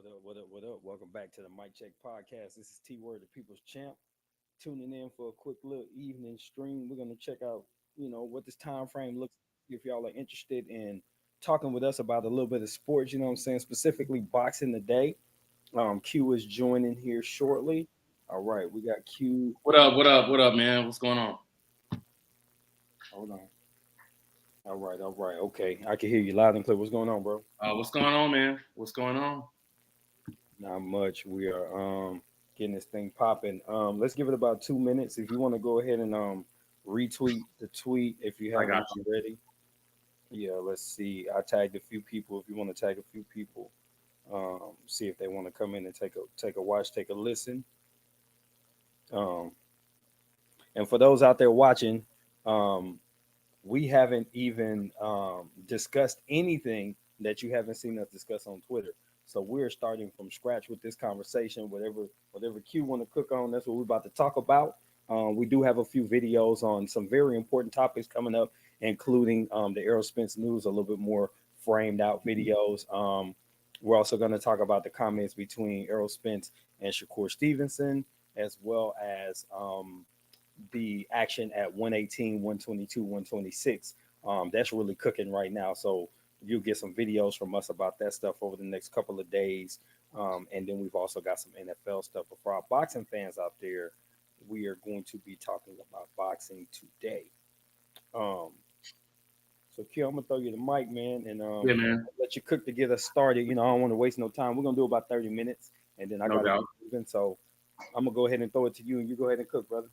What up? What up? What up? Welcome back to the Mic Check Podcast. This is T Word, the People's Champ. Tuning in for a quick little evening stream. We're gonna check out, what this time frame looks like. If y'all are interested in talking with us about a little bit of sports, you know what I'm saying, specifically boxing today. Q is joining here shortly. All right, we got Q. What up? What up? What up, man? What's going on? Hold on. All right, all right. Okay. I can hear you loud and clear. What's going on, bro? What's going on, man? What's going on? Not much. We are getting this thing popping. Let's give it about 2 minutes. If you want to go ahead and retweet the tweet if you I haven't got you. already. Yeah, let's see. I tagged a few people. If you want to tag a few people, see if they want to come in and take a watch, take a listen. Um, and for those out there watching, um, we haven't even discussed anything that you haven't seen us discuss on Twitter. So we're starting from scratch with this conversation. Whatever Q want to cook on, that's what we're about to talk about. We do have a few videos on some very important topics coming up, including the Errol Spence news, a little bit more framed out videos. We're also going to talk about the comments between Errol Spence and Shakur Stevenson, as well as the action at 118, 122, 126. That's really cooking right now. So you'll get some videos from us about that stuff over the next couple of days. And then we've also got some NFL stuff. But for our boxing fans out there, we are going to be talking about boxing today. Um, so Q, I'm gonna throw you the mic, man, and Yeah, man. let you cook to get us started. I don't want to waste no time. We're gonna do about 30 minutes, and then I No gotta doubt. get moving. So I'm gonna go ahead and throw it to you, and you go ahead and cook, brother.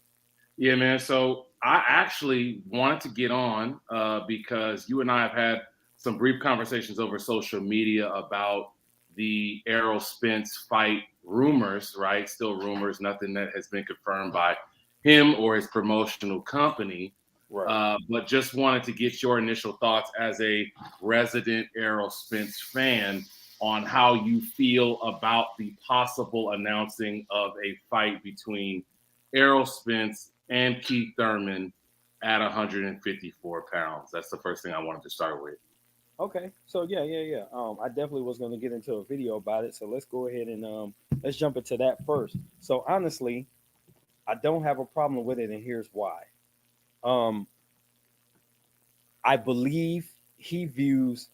Yeah, man. So I actually wanted to get on because you and I have had some brief conversations over social media about the Errol Spence fight rumors, right? Still rumors, nothing that has been confirmed by him or his promotional company. Right. But just wanted to get your initial thoughts as a resident Errol Spence fan on how you feel about the possible announcing of a fight between Errol Spence and Keith Thurman at 154 pounds. That's the first thing I wanted to start with. Okay, so yeah. I definitely was going to get into a video about it. So let's go ahead and let's jump into that first. So honestly, I don't have a problem with it, and here's why. Um, I believe he views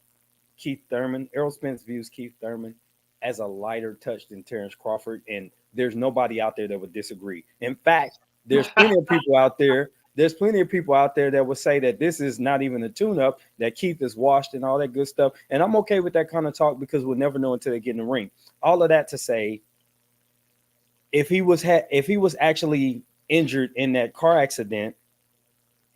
Keith Thurman, Errol Spence views Keith Thurman as a lighter touch than Terrence Crawford, and there's nobody out there that would disagree. In fact, there's plenty of people out there. There's plenty of people out there that would say that this is not even a tune-up, that Keith is washed and all that good stuff. And I'm okay with that kind of talk because we'll never know until they get in the ring. All of that to say, if he was actually injured in that car accident,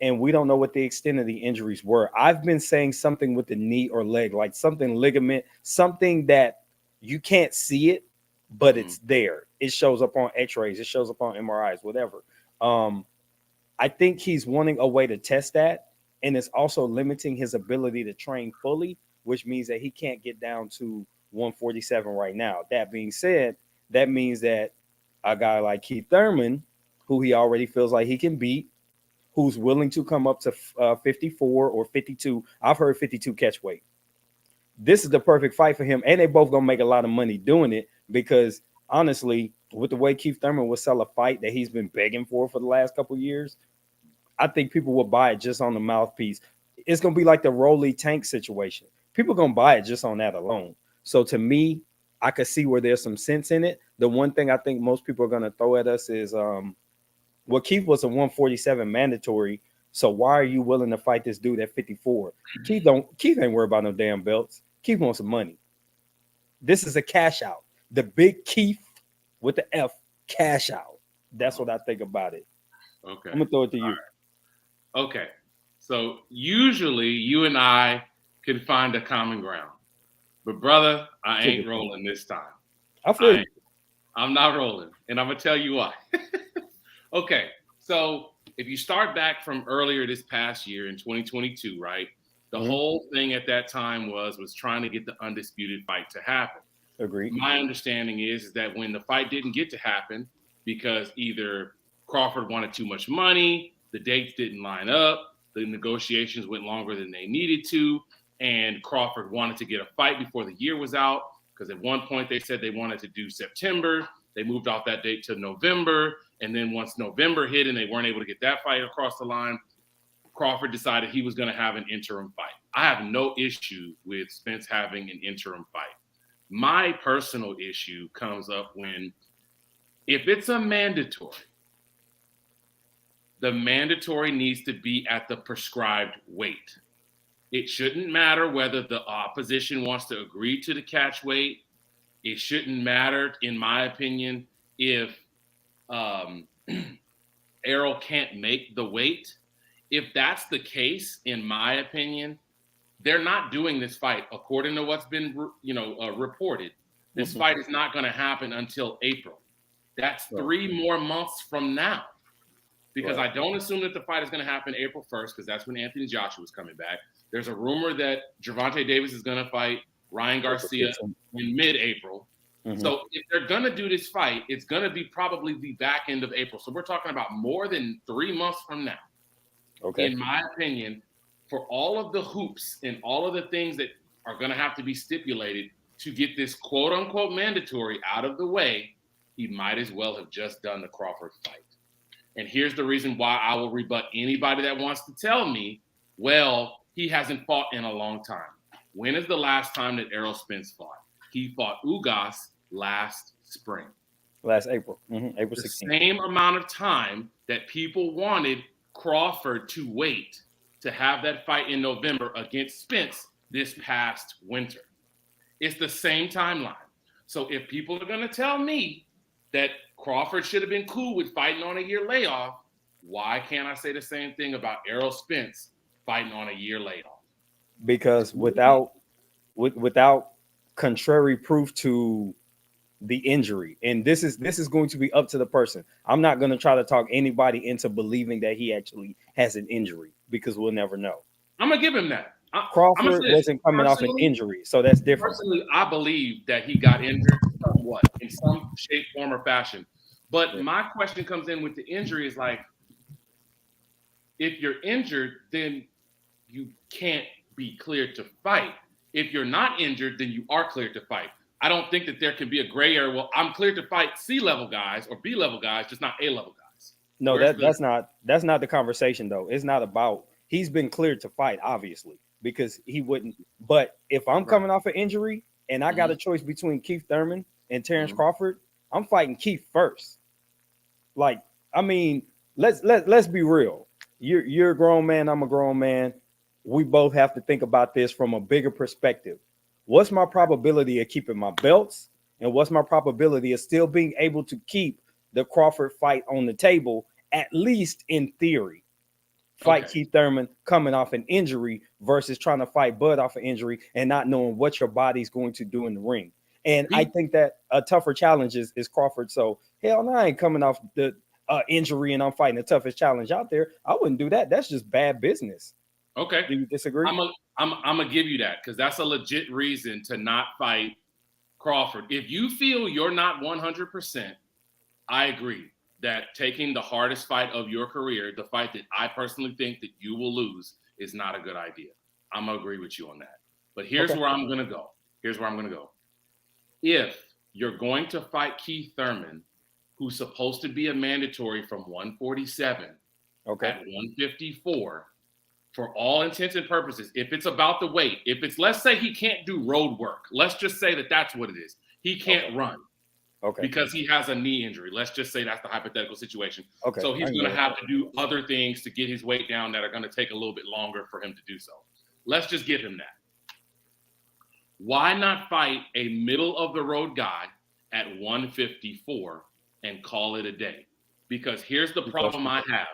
and we don't know what the extent of the injuries were. I've been saying something with the knee or leg, like something ligament, something that you can't see it, but Mhm. it's there. It shows up on X-rays, it shows up on MRIs, whatever. Um, I think he's wanting a way to test that, and it's also limiting his ability to train fully, which means that he can't get down to 147 right now. That being said, that means that a guy like Keith Thurman, who he already feels like he can beat, who's willing to come up to 54 or 52. I've heard 52 catch weight. This is the perfect fight for him, and they both gonna make a lot of money doing it because honestly, with the way Keith Thurman will sell a fight that he's been begging for the last couple of years, I think people will buy it just on the mouthpiece. It's gonna be like the Rolly Tank situation. People gonna buy it just on that alone. So to me, I could see where there's some sense in it. The one thing I think most people are gonna throw at us is well, Keith was a 147 mandatory. So why are you willing to fight this dude at 54? Keith ain't worried about no damn belts. Keith wants some money. This is a cash out. The big Keith with the F cash out. That's what I think about it. Okay. I'm gonna throw it to you. Okay. So usually you and I can find a common ground. But brother, I ain't Typically. rolling this time. I feel I you. ain't. I'm not rolling. And I'm gonna tell you why. Okay. So if you start back from earlier this past year in 2022, right? The Mhm. whole thing at that time was trying to get the undisputed fight to happen. Agreed. My understanding is that when the fight didn't get to happen because either Crawford wanted too much money, the dates didn't line up, the negotiations went longer than they needed to, and Crawford wanted to get a fight before the year was out Because at one point they said they wanted to do September. They moved off that date to November. And then once November hit and they weren't able to get that fight across the line, Crawford decided he was going to have an interim fight. I have no issue with Spence having an interim fight. My personal issue comes up when, if it's a mandatory, the mandatory needs to be at the prescribed weight. It shouldn't matter whether the opposition wants to agree to the catch weight. It shouldn't matter, in my opinion, if Errol can't make the weight. If that's the case, in my opinion, they're not doing this fight according to what's been, reported. This fight is not going to happen until April. That's 3 more months from now. Because I don't assume that the fight is going to happen April 1st, because that's when Anthony Joshua is coming back. There's a rumor that Gervonta Davis is going to fight Ryan Garcia in mid-April. So if they're going to do this fight, it's going to be probably the back end of April. So we're talking about more than 3 months from now. Okay. In my opinion, for all of the hoops and all of the things that are going to have to be stipulated to get this quote-unquote mandatory out of the way, he might as well have just done the Crawford fight. And here's the reason why I will rebut anybody that wants to tell me, well, he hasn't fought in a long time. When is the last time that Errol Spence fought? He fought Ugas last spring. Last April. April 16th. The same amount of time that people wanted Crawford to wait to have that fight in November against Spence this past winter. It's the same timeline. So if people are going to tell me that Crawford should have been cool with fighting on a year layoff, why can't I say the same thing about Errol Spence fighting on a year layoff? Because without contrary proof to the injury, and this is going to be up to the person. I'm not going to try to talk anybody into believing that he actually has an injury, because we'll never know. I'm gonna give him that. Crawford wasn't coming off an injury, so that's different. Personally, I believe that he got injured somewhat in some shape, form, or fashion. But my question comes in with the injury is like, if you're injured, then you can't be cleared to fight. If you're not injured, then you are cleared to fight. I don't think that there can be a gray area. Well, I'm cleared to fight C-level guys or B-level guys, just not A-level guys. No, that's not the conversation, though. It's not about, he's been cleared to fight, obviously, because he wouldn't. But if I'm coming off an injury and I got a choice between Keith Thurman and Terrence Crawford, I'm fighting Keith first. Like, I mean, let's be real. You're a grown man. I'm a grown man. We both have to think about this from a bigger perspective. What's my probability of keeping my belts? And what's my probability of still being able to keep the Crawford fight on the table, at least in theory? Fight Keith Thurman coming off an injury versus trying to fight Bud off an injury and not knowing what your body's going to do in the ring. And I think that a tougher challenge is Crawford. So hell no, I ain't coming off the injury and I'm fighting the toughest challenge out there. I wouldn't do that. That's just bad business. Okay. Do you disagree? I'm gonna give you that, because that's a legit reason to not fight Crawford. If you feel you're not 100%, I agree that taking the hardest fight of your career, the fight that I personally think that you will lose, is not a good idea. I'm gonna agree with you on that. But here's where I'm gonna go. If you're going to fight Keith Thurman, who's supposed to be a mandatory from 147 at 154, for all intents and purposes, if it's about the weight, if it's, let's say he can't do road work, let's just say that that's what it is. He can't run because he has a knee injury. Let's just say that's the hypothetical situation. So he's going to have to do other things to get his weight down that are going to take a little bit longer for him to do so. Let's just give him that. Why not fight a middle of the road guy at 154 and call it a day? Because here's the problem I have.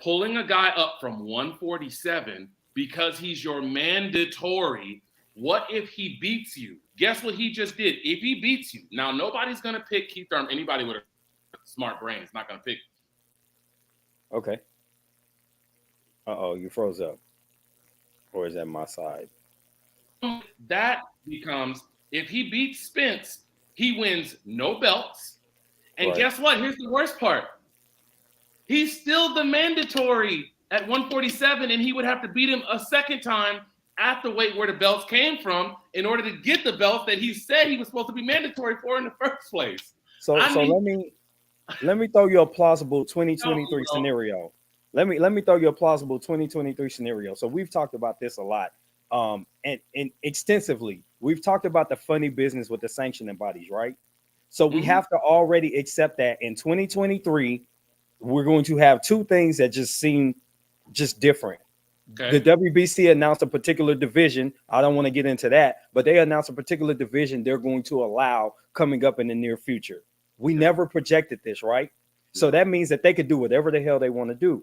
Pulling a guy up from 147 because he's your mandatory. What if he beats you? Guess what he just did? If he beats you, now nobody's going to pick Keith Thurman. Anybody with a smart brain is not going to pick. Okay. You froze up. Or is that my side? That becomes, if he beats Spence, he wins no belts. And guess what? Here's the worst part. He's still the mandatory at 147, and he would have to beat him a second time at the weight where the belts came from in order to get the belts that he said he was supposed to be mandatory for in the first place. So let me throw you a plausible 2023 scenario. Let me throw you a plausible 2023 scenario. So we've talked about this a lot, and extensively. We've talked about the funny business with the sanctioning bodies, right? So we have to already accept that in 2023, we're going to have two things that just seem just different. Okay. The WBC announced a particular division. I don't want to get into that, but they announced a particular division they're going to allow coming up in the near future. We never projected this, right? So that means that they could do whatever the hell they want to do.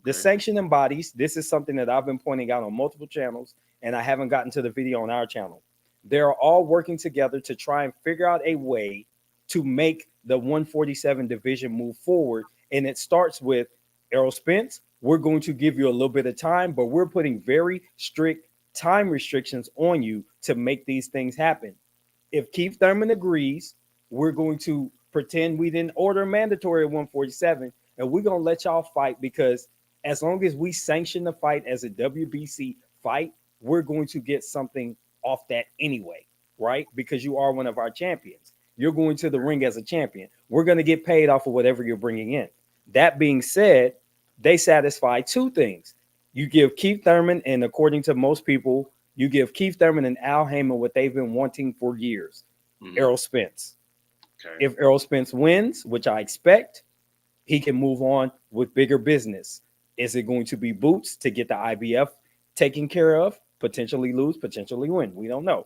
The sanctioning bodies, this is something that I've been pointing out on multiple channels, and I haven't gotten to the video on our channel. They're all working together to try and figure out a way to make the 147 division move forward. And it starts with Errol Spence. We're going to give you a little bit of time, but we're putting very strict time restrictions on you to make these things happen. If Keith Thurman agrees, we're going to pretend we didn't order mandatory at 147, and we're going to let y'all fight, because as long as we sanction the fight as a WBC fight, we're going to get something off that anyway, right? Because you are one of our champions. You're going to the ring as a champion. We're going to get paid off of whatever you're bringing in. That being said, they satisfy two things. You give Keith Thurman, and according to most people, you give Keith Thurman and Al Heyman what they've been wanting for years, Errol Spence. Okay. If Errol Spence wins, which I expect, he can move on with bigger business. Is it going to be Boots to get the IBF taken care of, potentially lose, potentially win? We don't know.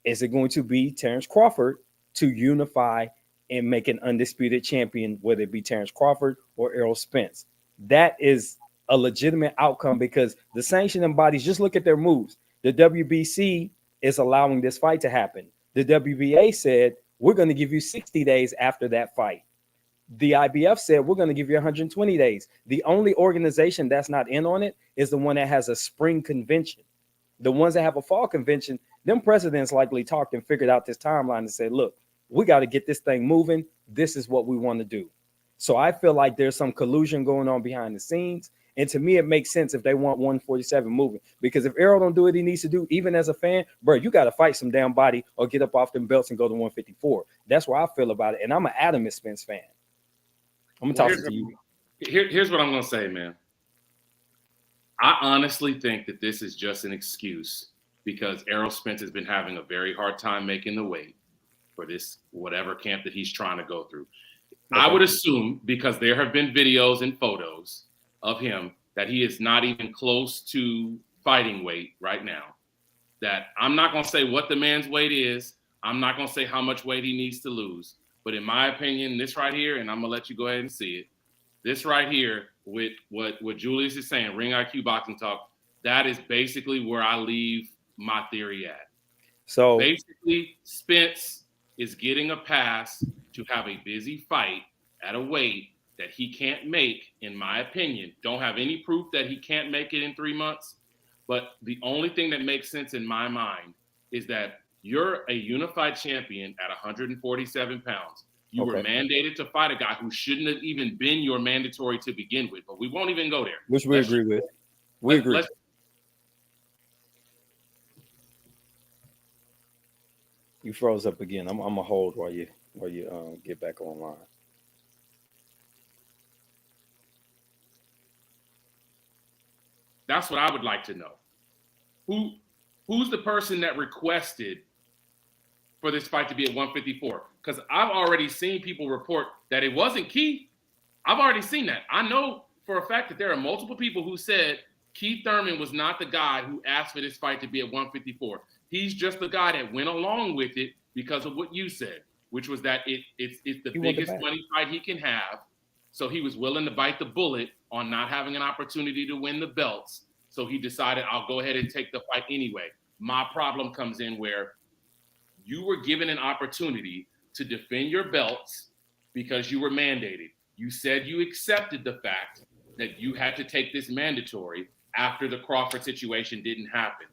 Is it going to be Terrence Crawford to unify and make an undisputed champion, whether it be Terrence Crawford or Errol Spence? That is a legitimate outcome, because the sanctioning bodies, just look at their moves. The WBC is allowing this fight to happen. The WBA said, we're going to give you 60 days after that fight. The IBF said, we're going to give you 120 days. The only organization that's not in on it is the one that has a spring convention. The ones that have a fall convention, them presidents likely talked and figured out this timeline and said, look, we got to get this thing moving. This is what we want to do. So I feel like there's some collusion going on behind the scenes. And to me, it makes sense if they want 147 moving, because if Errol don't do what he needs to do, even as a fan, bro, you got to fight some damn body or get up off them belts and go to 154. That's where I feel about it. And I'm an adamant Spence fan. I'm going to toss it to you. Here's what I'm going to say, man. I honestly think that this is just an excuse because Errol Spence has been having a very hard time making the weight for this whatever camp that he's trying to go through. Okay. I would assume, because there have been videos and photos of him, that he is not even close to fighting weight right now. That I'm not going to say what the man's weight is. I'm not going to say how much weight he needs to lose. But in my opinion, this right here, and I'm going to let you go ahead and see it, this right here with what Julius is saying, Ring IQ Boxing Talk, that is basically where I leave my theory at. So basically, Spence is getting a pass to have a busy fight at a weight that he can't make, in my opinion. Don't have any proof that he can't make it in 3 months. But the only thing that makes sense in my mind is that you're a unified champion at 147 pounds. You were mandated to fight a guy who shouldn't have even been your mandatory to begin with. But we won't even go there. Which we agree with. We agree. You froze up again. I'm gonna hold while you get back online. That's what I would like to know. Who's the person that requested for this fight to be at 154? Because I've already seen people report that it wasn't Keith. I've already seen that. I know for a fact that there are multiple people who said Keith Thurman was not the guy who asked for this fight to be at 154. He's just the guy that went along with it because of what you said, which was that it's the biggest money fight he can have. So he was willing to bite the bullet on not having an opportunity to win the belts. So he decided, I'll go ahead and take the fight anyway. My problem comes in where you were given an opportunity to defend your belts because you were mandated. You said you accepted the fact that you had to take this mandatory after the Crawford situation didn't happen.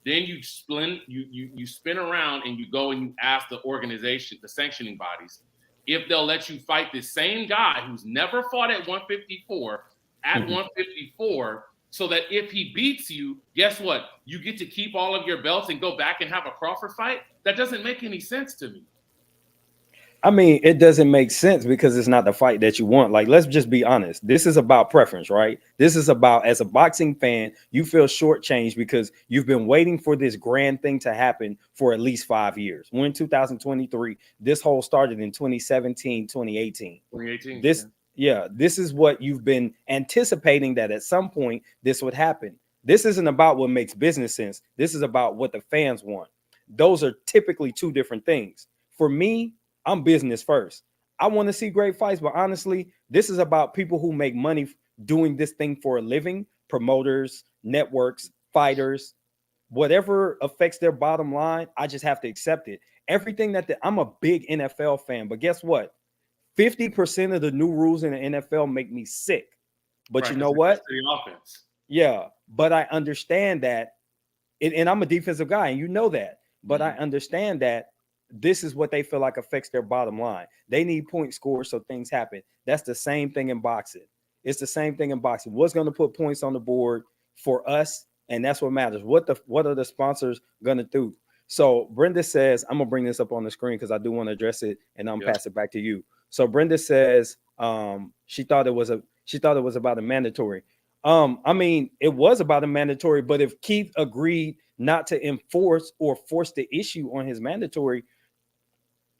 Then you spin around and you go and you ask the organization, the sanctioning bodies, if they'll let you fight this same guy who's never fought at 154 at 154, so that if he beats you, guess what? You get to keep all of your belts and go back and have a Crawford fight? That doesn't make any sense to me. I mean, it doesn't make sense because it's not the fight that you want. Like, let's just be honest. This is about preference, right? This is about, as a boxing fan, you feel shortchanged because you've been waiting for this grand thing to happen for at least 5 years. We're in 2023. This whole started in 2017, 2018. 2018. This is what you've been anticipating, that at some point this would happen. This isn't about what makes business sense. This is about what the fans want. Those are typically two different things. For me, I'm business first. I want to see great fights, but honestly, this is about people who make money doing this thing for a living, promoters, networks, fighters, whatever affects their bottom line. I just have to accept it. Everything I'm a big NFL fan, but guess what? 50% of the new rules in the NFL make me sick. But you know what? The offense. Yeah, but I understand that, and I'm a defensive guy, and you know that. But I understand that this is what they feel like affects their bottom line. They need point scores so things happen. That's the same thing in boxing. It's the same thing in boxing. What's going to put points on the board for us? And that's what matters. What are the sponsors going to do? So Brenda says, I'm going to bring this up on the screen because I do want to address it, and I'm pass it back to you. So Brenda says she thought it was about a mandatory. I mean, it was about a mandatory, but if Keith agreed not to enforce or force the issue on his mandatory,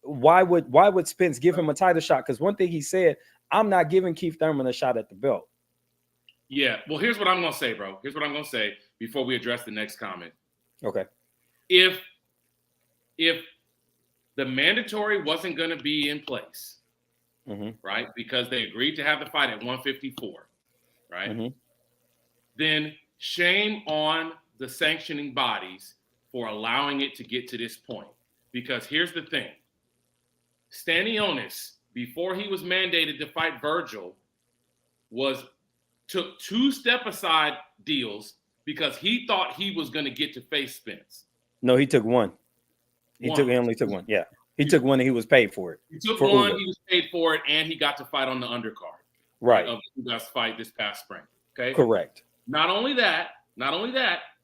why would Spence give him a title shot? Because one thing he said, I'm not giving Keith Thurman a shot at the belt. Yeah. Well, here's what I'm going to say, bro. Here's what I'm going to say before we address the next comment. Okay. If the mandatory wasn't going to be in place, right, because they agreed to have the fight at 154, right, then shame on the sanctioning bodies for allowing it to get to this point. Because here's the thing. Stanionis, before he was mandated to fight Virgil, took 2 step-aside deals because he thought he was going to get to face Spence. No, he took one. He only took one. Yeah. He took one and he was paid for it. He took one, Uber. He was paid for it, and he got to fight on the undercard. Right. Of the best fight this past spring. Okay. Correct. Not only that,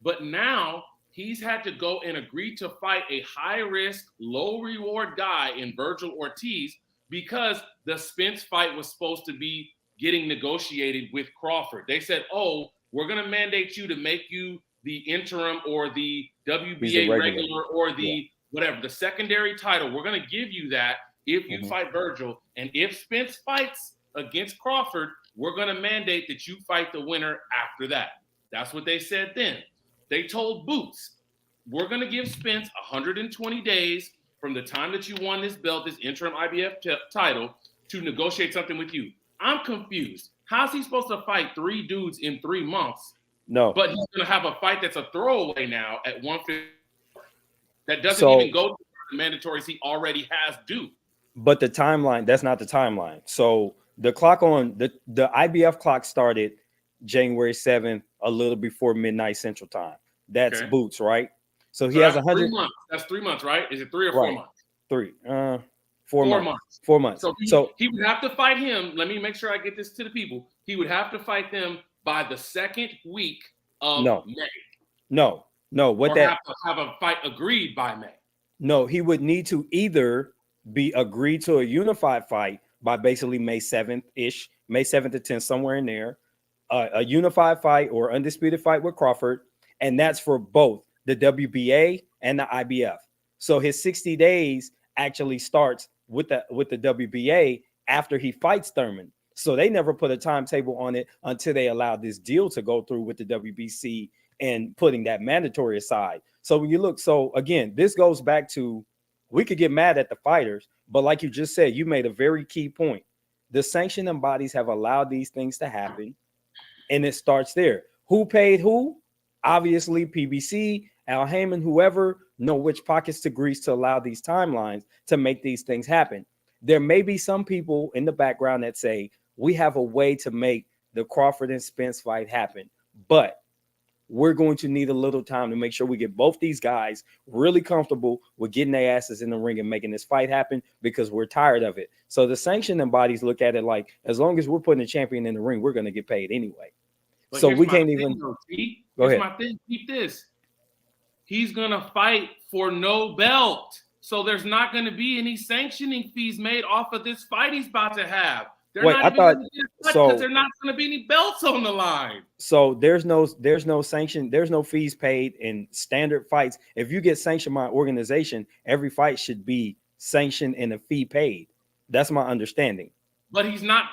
but now he's had to go and agree to fight a high-risk, low-reward guy in Virgil Ortiz because the Spence fight was supposed to be getting negotiated with Crawford. They said, oh, we're going to mandate you to make you the interim or the WBA regular or the whatever, the secondary title. We're going to give you that if you fight Virgil. And if Spence fights against Crawford, we're going to mandate that you fight the winner after that. That's what they said then. They told Boots, we're going to give Spence 120 days from the time that you won this belt, this interim IBF title, to negotiate something with you. I'm confused. How's he supposed to fight 3 dudes in 3 months? No. But he's going to have a fight that's a throwaway now at 150. That doesn't even go to the mandatories he already has due. But the timeline, that's not the timeline. So the clock on the IBF clock started January 7th, a little before midnight Central Time. That's Boots, right? So he has 100 3 months. That's 3 months, right? Is it 3 or 4 months? 3. 4 months. 4 months. So he would have to fight him. Let me make sure I get this to the people. He would have to fight them by the second week of May. No. What or that have to have a fight agreed by May. No, he would need to either be agreed to a unified fight by basically May 7th-ish, May 7th to 10th, somewhere in there, a unified fight or undisputed fight with Crawford, and that's for both the WBA and the IBF. So his 60 days actually starts with the WBA after he fights Thurman. So they never put a timetable on it until they allowed this deal to go through with the WBC and putting that mandatory aside. So when you look, so again, this goes back to, we could get mad at the fighters, but like you just said, you made a very key point. The sanctioning bodies have allowed these things to happen, and it starts there. Who paid who? Obviously, PBC, Al Heyman, whoever, know which pockets to grease to allow these timelines to make these things happen. There may be some people in the background that say, we have a way to make the Crawford and Spence fight happen, but we're going to need a little time to make sure we get both these guys really comfortable with getting their asses in the ring and making this fight happen, because we're tired of it. So the sanctioning bodies look at it like, as long as we're putting a champion in the ring, we're going to get paid anyway. But So here's we my can't thing, even though, T. go Here's ahead. my thing. Keep this. He's going to fight for no belt. So there's not going to be any sanctioning fees made off of this fight he's about to have. They're Wait, not I even thought going to get a cut because so. there's not going to be any belts on the line. So there's no sanction, there's no fees paid in standard fights. If you get sanctioned by an organization, every fight should be sanctioned and a fee paid. That's my understanding. But he's not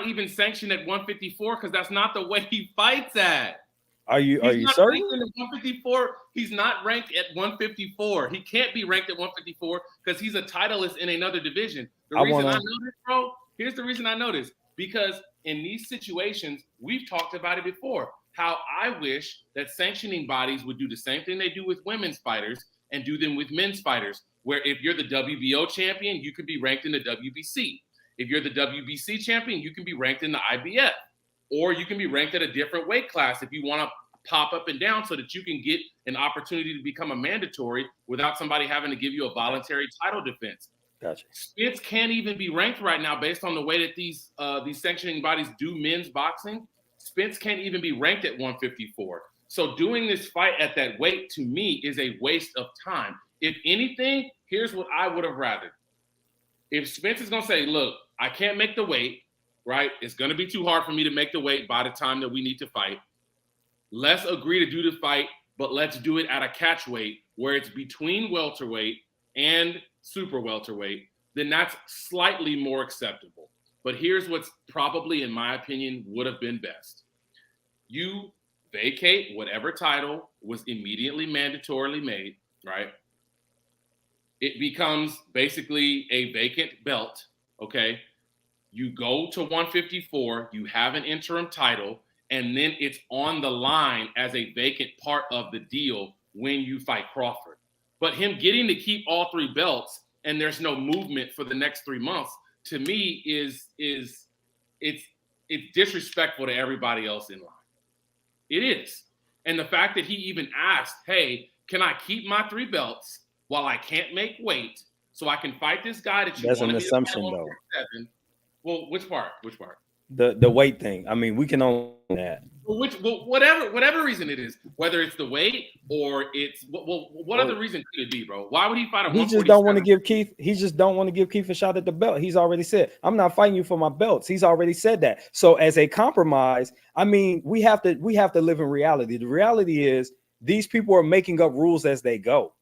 even sanctioned at 154 because that's not the way he fights at. Are you He's not certain? ranked at 154. He's not ranked at 154. He can't be ranked at 154 because he's a titleist in another division. The reason I know this, bro, here's the reason I know this. Because in these situations, we've talked about it before, how I wish that sanctioning bodies would do the same thing they do with women's fighters and do them with men's fighters, where if you're the WBO champion, you could be ranked in the WBC. If you're the WBC champion, you can be ranked in the IBF. Or you can be ranked at a different weight class if you want to pop up and down so that you can get an opportunity to become a mandatory without somebody having to give you a voluntary title defense. Gotcha. Spence can't even be ranked right now based on the way that these sanctioning bodies do men's boxing. Spence can't even be ranked at 154. So doing this fight at that weight to me is a waste of time. If anything, here's what I would have rather. If Spence is going to say, look, I can't make the weight, right? It's going to be too hard for me to make the weight by the time that we need to fight. Let's agree to do the fight, but let's do it at a catch weight where it's between welterweight and super welterweight. Then that's slightly more acceptable. But here's what's probably, in my opinion, would have been best. You vacate whatever title was immediately mandatorily made, right? It becomes basically a vacant belt, okay? You go to 154, you have an interim title, and then it's on the line as a vacant part of the deal when you fight Crawford. But him getting to keep all three belts and there's no movement for the next 3 months, to me it's disrespectful to everybody else in line. It is. And the fact that he even asked, hey, can I keep my 3 belts while I can't make weight so I can fight this guy that you That's want an to assumption, though. Well, which part? The weight thing. I mean, we can own that. Whatever reason it is, whether it's the weight or it's what other reason could it be, bro? Why would he fight a 147? He just don't want to give Keith. He just don't want to give Keith a shot at the belt. He's already said, "I'm not fighting you for my belts." He's already said that. So as a compromise, I mean, we have to live in reality. The reality is these people are making up rules as they go.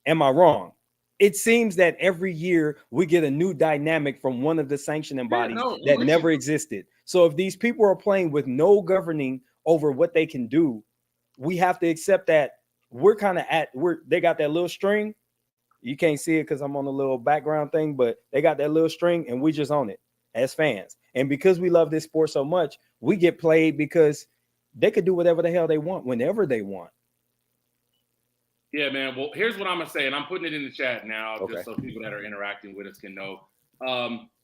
Am I wrong? It seems that every year we get a new dynamic from one of the sanctioning bodies that never existed. So if these people are playing with no governing over what they can do, we have to accept that we're kind of they got that little string. You can't see it because I'm on a little background thing, but they got that little string and we just own it as fans. And because we love this sport so much, we get played because they could do whatever the hell they want whenever they want. Yeah, man. Well, here's what I'm going to say, and I'm putting it in the chat now just so people that are interacting with us can know.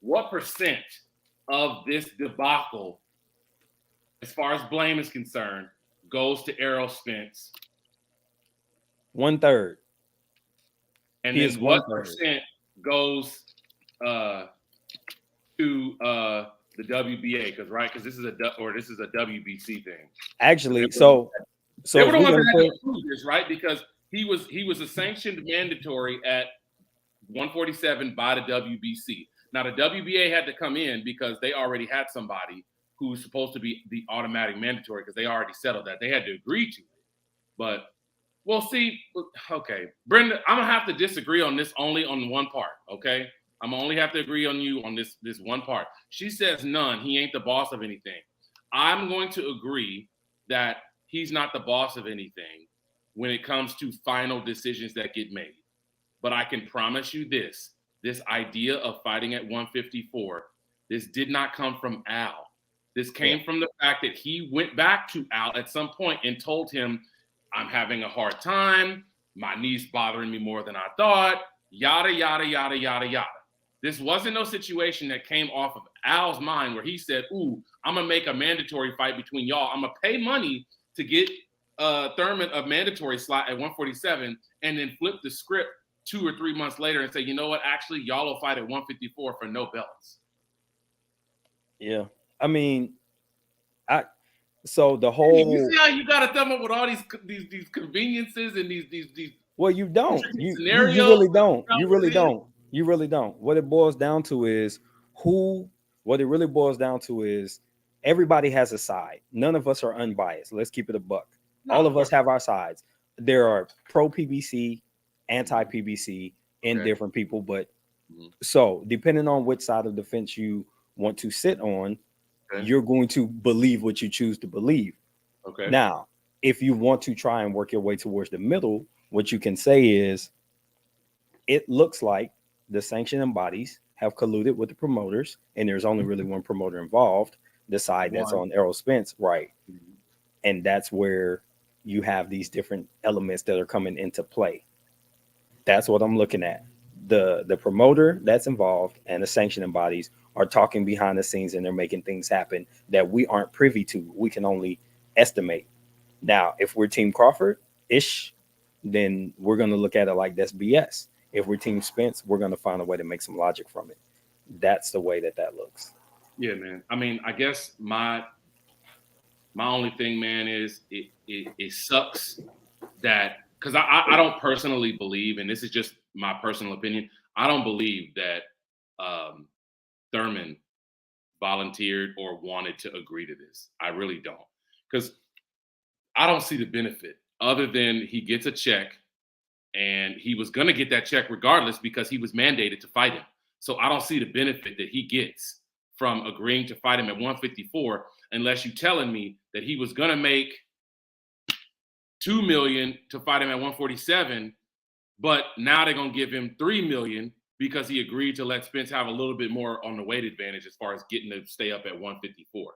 What percent of this debacle, as far as blame is concerned, goes to Errol Spence? 1/3. And then what percent goes to the WBA? Because this is a WBC thing. Actually, so they were the ones that had to prove this, right? Because he was a sanctioned mandatory at 147 by the WBC. Now the WBA had to come in because they already had somebody who's supposed to be the automatic mandatory because they already settled that. They had to agree to it. But we'll see. Okay, Brenda, I'm gonna have to disagree on this only on one part. Okay, I'm gonna only have to agree on you on this one part. She says none. He ain't the boss of anything. I'm going to agree that he's not the boss of anything when it comes to final decisions that get made. But I can promise you this idea of fighting at 154, this did not come from Al. This came from the fact that he went back to Al at some point and told him, I'm having a hard time. My knee's bothering me more than I thought. Yada, yada, yada, yada, yada. This wasn't no situation that came off of Al's mind where he said, ooh, I'm going to make a mandatory fight between y'all. I'm going to pay money to get Thurman a mandatory slot at 147 and then flip the script 2 or 3 months later and say, you know what, actually, y'all will fight at 154 for no belts. Yeah. I mean, So the You whole see how you got to come up with all these conveniences and these well, you don't. You scenarios? really don't. You really don't. You really don't. What it boils down to is who. What it really boils down to is everybody has a side. None of us are unbiased. Let's keep it a buck. No, All of of us course. have our sides. There are pro PBC, anti PBC, and Okay. different people. But Mhm. so depending on which side of the fence you want to sit on, Okay. you're going to believe what you choose to believe. Okay. Now, if you want to try and work your way towards the middle, what you can say is it looks like the sanctioning bodies have colluded with the promoters, and there's only really one promoter involved, the side that's One. on Errol Spence, right? Mhm. And that's where you have these different elements that are coming into play. That's what I'm looking at. The promoter that's involved and the sanctioning bodies are talking behind the scenes and they're making things happen that we aren't privy to. We can only estimate. Now, if we're Team Crawford ish, then we're going to look at it like that's BS. If we're Team Spence, we're going to find a way to make some logic from it. That's the way that that looks. Yeah, man. I mean, I guess my only thing, man, is it sucks that because I don't personally believe, and this is just my personal opinion, I don't believe that um, Thurman volunteered or wanted to agree to this. I really don't, because I don't see the benefit other than he gets a check, and he was gonna get that check regardless because he was mandated to fight him. So I don't see the benefit that he gets from agreeing to fight him at 154 unless you telling me that he was gonna make 2 million to fight him at 147, but now they're gonna give him 3 million because he agreed to let Spence have a little bit more on the weight advantage as far as getting to stay up at 154.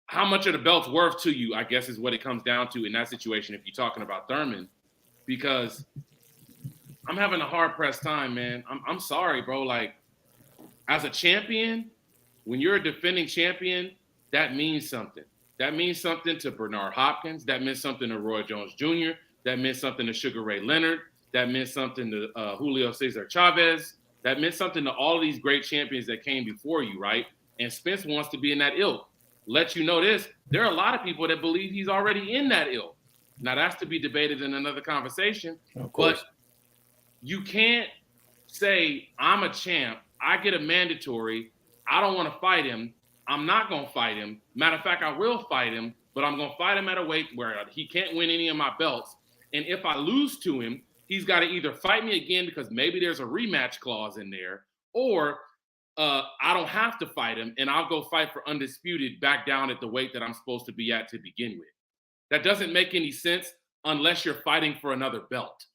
How much are the belts worth to you? I guess is what it comes down to in that situation. If you're talking about Thurman, because I'm having a hard pressed time, man. I'm sorry, bro. Like as a champion, when you're a defending champion, that means something. That means something to Bernard Hopkins. That meant something to Roy Jones Jr. That meant something to Sugar Ray Leonard. That meant something to Julio Cesar Chavez. That meant something to all of these great champions that came before you, right? And Spence wants to be in that ilk. Let you know this: there are a lot of people that believe he's already in that ilk. Now that's to be debated in another conversation. Of But course. you can't say I'm a champ. I get a mandatory. I don't want to fight him. I'm not going to fight him. Matter of fact, I will fight him, but I'm going to fight him at a weight where he can't win any of my belts. And if I lose to him, he's got to either fight me again because maybe there's a rematch clause in there, or I don't have to fight him and I'll go fight for undisputed back down at the weight that I'm supposed to be at to begin with. That doesn't make any sense unless you're fighting for another belt.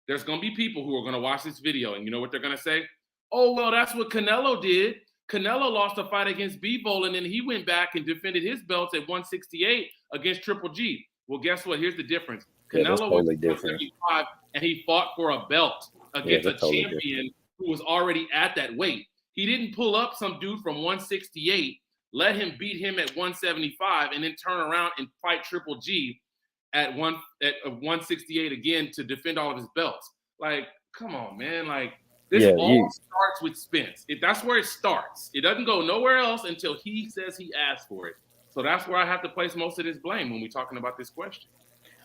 There's going to be people who are going to watch this video and you know what they're going to say? Oh, well, that's what Canelo did. Canelo lost a fight against Bivol and then he went back and defended his belts at 168 against Triple G. Well, guess what? Here's the difference. Yeah, that's Canelo went totally to different. 175 and he fought for a belt Yeah, against a that's totally champion different. who was already at that weight. He didn't pull up some dude from 168, let him beat him at 175, and then turn around and fight Triple G at 168 again to defend all of his belts. Like, come on, man. Like, this Yeah, all starts with Spence. That's where it starts. It doesn't go nowhere else until he says he asked for it. So that's where I have to place most of this blame when we're talking about this question.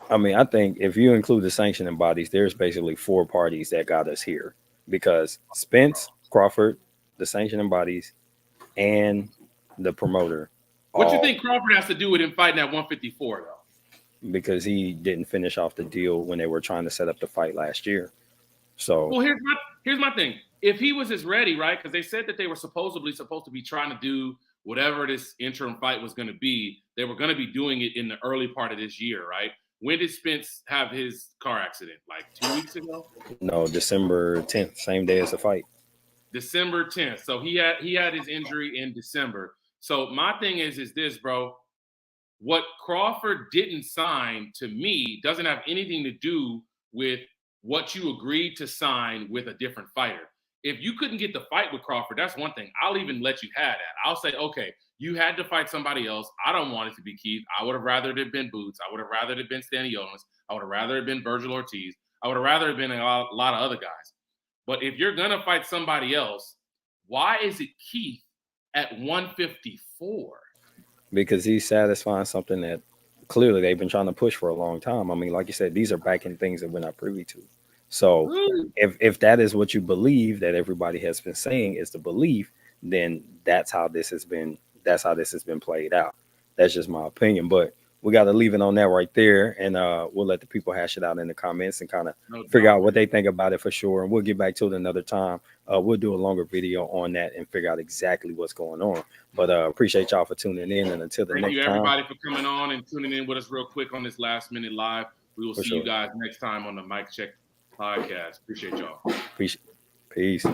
I mean, I think if you include the sanctioning bodies, there's basically four parties that got us here because Spence, Crawford, the sanctioning bodies, and the promoter. What you All think Crawford has to do with him fighting at 154, though? because he didn't finish off the deal when they were trying to set up the fight last year. So Well, here's my thing. If he was as ready, right? Because they said that they were supposedly supposed to be trying to do whatever this interim fight was going to be. They were going to be doing it in the early part of this year, right? When did Spence have his car accident? Like 2 weeks ago? no, December 10th, same day as the fight. December 10th. So he had his injury in December. So my thing is this, bro. What Crawford didn't sign to me doesn't have anything to do with what you agreed to sign with a different fighter. If you couldn't get the fight with Crawford, that's one thing. I'll even let you have that. I'll say, okay, you had to fight somebody else. I don't want it to be Keith. I would have rather it have been Boots. I would have rather it have been Stanionis. I would have rather it have been Virgil Ortiz. I would have rather it have been a lot of other guys. But if you're going to fight somebody else, why is it Keith at 154? because he's satisfying something that clearly they've been trying to push for a long time. I mean, like you said, these are backing things that we're not privy to. So if that is what you believe that everybody has been saying is the belief, then that's how this has been played out. That's just my opinion. But we got to leave it on that right there, and we'll let the people hash it out in the comments and kind of No figure doubt. out what they think about it for sure. And we'll get back to it another time. We'll do a longer video on that and figure out exactly what's going on. But appreciate y'all for tuning in, and until the Thank next you, time, everybody, for coming on and tuning in with us real quick on this last minute live. We will for see you sure. guys next time on the Mike Check podcast. Appreciate y'all. Peace.